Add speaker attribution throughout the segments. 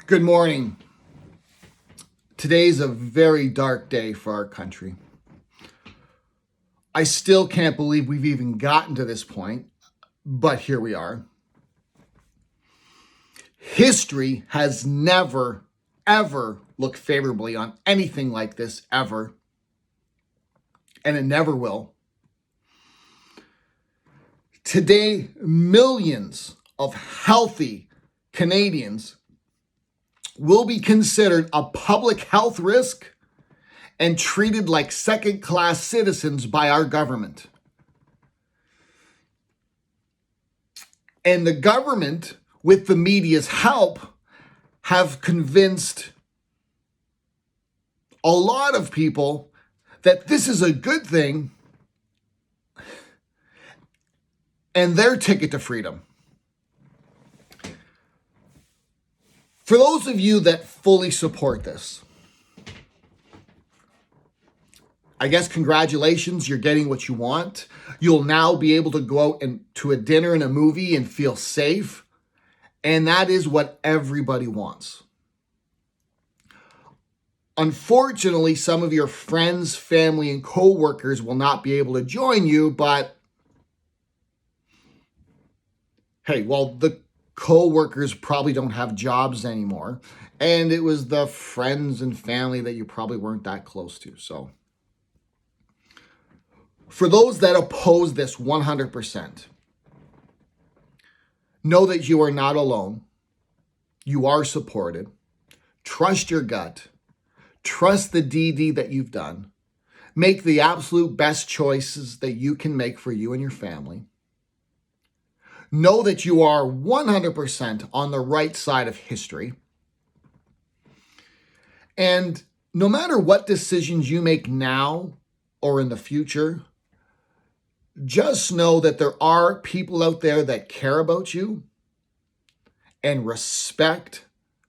Speaker 1: Good morning. Today's a very dark day for our country. I still can't believe we've even gotten to this point, but here we are. History has never, ever looked favorably on anything like this, ever. And it never will. Today, millions of healthy Canadians will be considered a public health risk and treated like second-class citizens by our government. And the government, with the media's help, have convinced a lot of people that this is a good thing and their ticket to freedom. For those of you that fully support this, I guess congratulations, you're getting what you want. You'll now be able to go out and to a dinner and a movie and feel safe. And that is what everybody wants. Unfortunately, some of your friends, family, and co-workers will not be able to join you, but hey, well, the co-workers probably don't have jobs anymore. And it was the friends and family that you probably weren't that close to. So for those that oppose this 100%, know that you are not alone. You are supported. Trust your gut. Trust the DD that you've done. Make the absolute best choices that you can make for you and your family. Know that you are 100% on the right side of history. And no matter what decisions you make now or in the future, just know that there are people out there that care about you and respect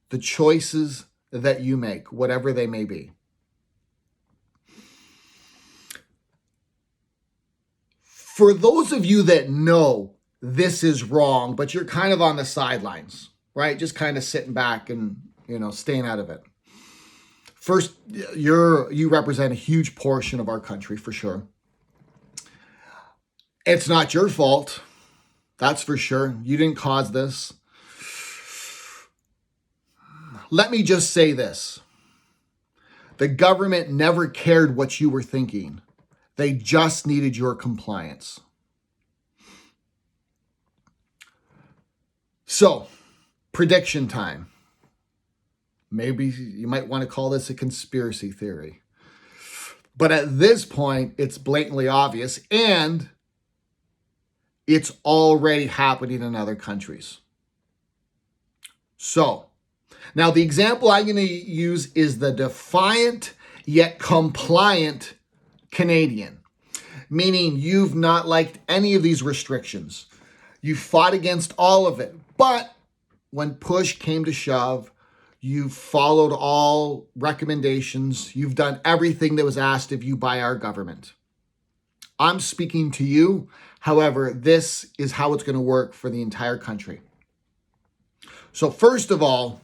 Speaker 1: the choices that you make, whatever they may be. For those of you that know this is wrong, but you're kind of on the sidelines, right? Just kind of sitting back and, staying out of it. First, you represent a huge portion of our country for sure. It's not your fault. That's for sure. You didn't cause this. Let me just say this. The government never cared what you were thinking. They just needed your compliance. So, prediction time. Maybe you might want to call this a conspiracy theory. But at this point, it's blatantly obvious, and it's already happening in other countries. So, now the example I'm going to use is the defiant yet compliant Canadian, meaning you've not liked any of these restrictions. You fought against all of it, but when push came to shove, you followed all recommendations. You've done everything that was asked of you by our government. I'm speaking to you. However, this is how it's going to work for the entire country. So first of all,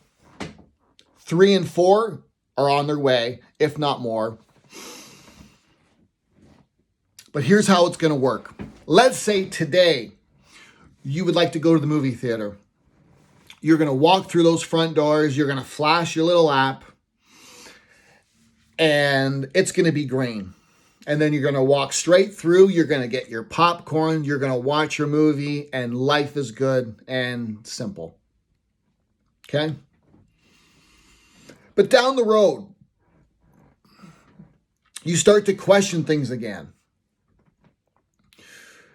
Speaker 1: 3 and 4 are on their way, if not more. But here's how it's going to work. Let's say today you would like to go to the movie theater. You're going to walk through those front doors. You're going to flash your little app. And it's going to be green. And then you're going to walk straight through. You're going to get your popcorn. You're going to watch your movie. And life is good and simple. Okay? But down the road, you start to question things again.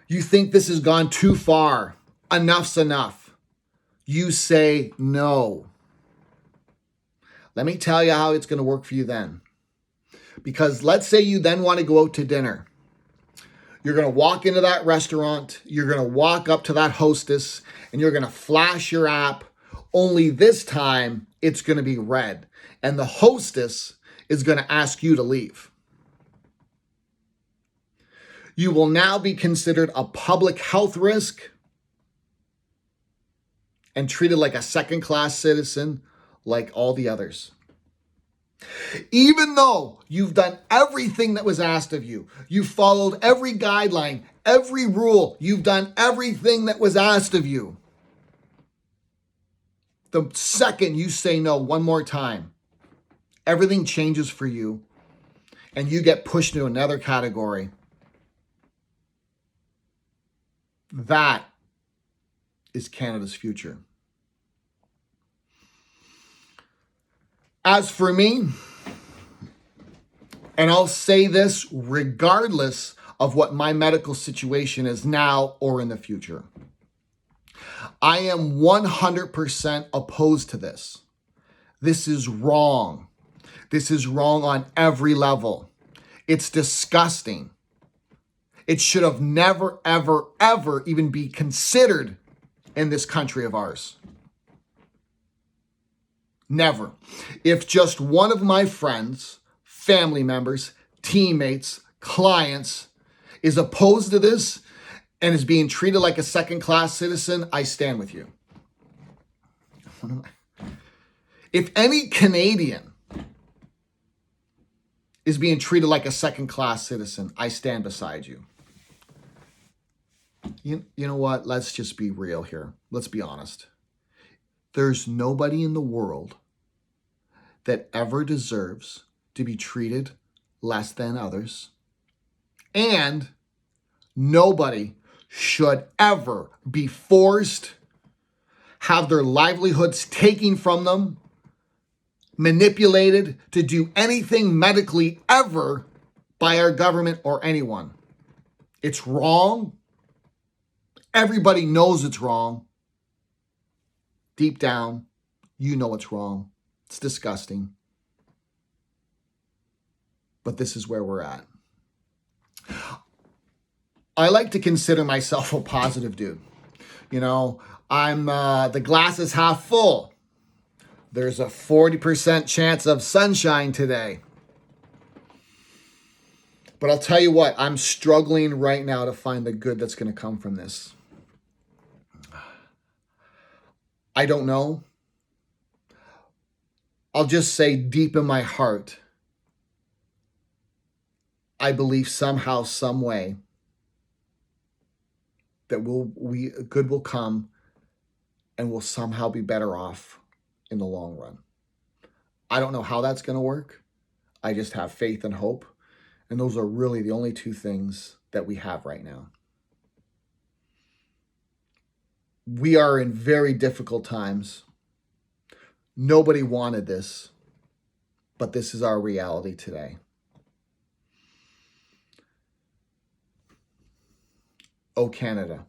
Speaker 1: You think this has gone too far. Enough's enough. You say no. Let me tell you how it's going to work for you then. Because let's say you then want to go out to dinner. You're going to walk into that restaurant. You're going to walk up to that hostess and you're going to flash your app. Only this time it's going to be red. And the hostess is going to ask you to leave. You will now be considered a public health risk and treated like a second-class citizen, like all the others. Even though you've done everything that was asked of you, you followed every guideline, every rule, you've done everything that was asked of you. The second you say no one more time, everything changes for you and you get pushed into another category. That is Canada's future. As for me, and I'll say this regardless of what my medical situation is now or in the future, I am 100% opposed to this. This is wrong. This is wrong on every level. It's disgusting. It should have never, ever, ever even be considered in this country of ours. Never. If just one of my friends, family members, teammates, clients is opposed to this and is being treated like a second-class citizen, I stand with you. If any Canadian is being treated like a second-class citizen, I stand beside you. You know what? Let's just be real here. Let's be honest. There's nobody in the world that ever deserves to be treated less than others. And nobody should ever be forced, have their livelihoods taken from them, manipulated to do anything medically ever by our government or anyone. It's wrong. Everybody knows it's wrong. Deep down, you know it's wrong. It's disgusting. But this is where we're at. I like to consider myself a positive dude. You know, I'm the glass is half full. There's a 40% chance of sunshine today. But I'll tell you what, I'm struggling right now to find the good that's going to come from this. I don't know. I'll just say deep in my heart, I believe somehow, some way, that good will come and we'll somehow be better off in the long run. I don't know how that's going to work. I just have faith and hope. And those are really the only two things that we have right now. We are in very difficult times. Nobody wanted this, but this is our reality today. Oh, Canada,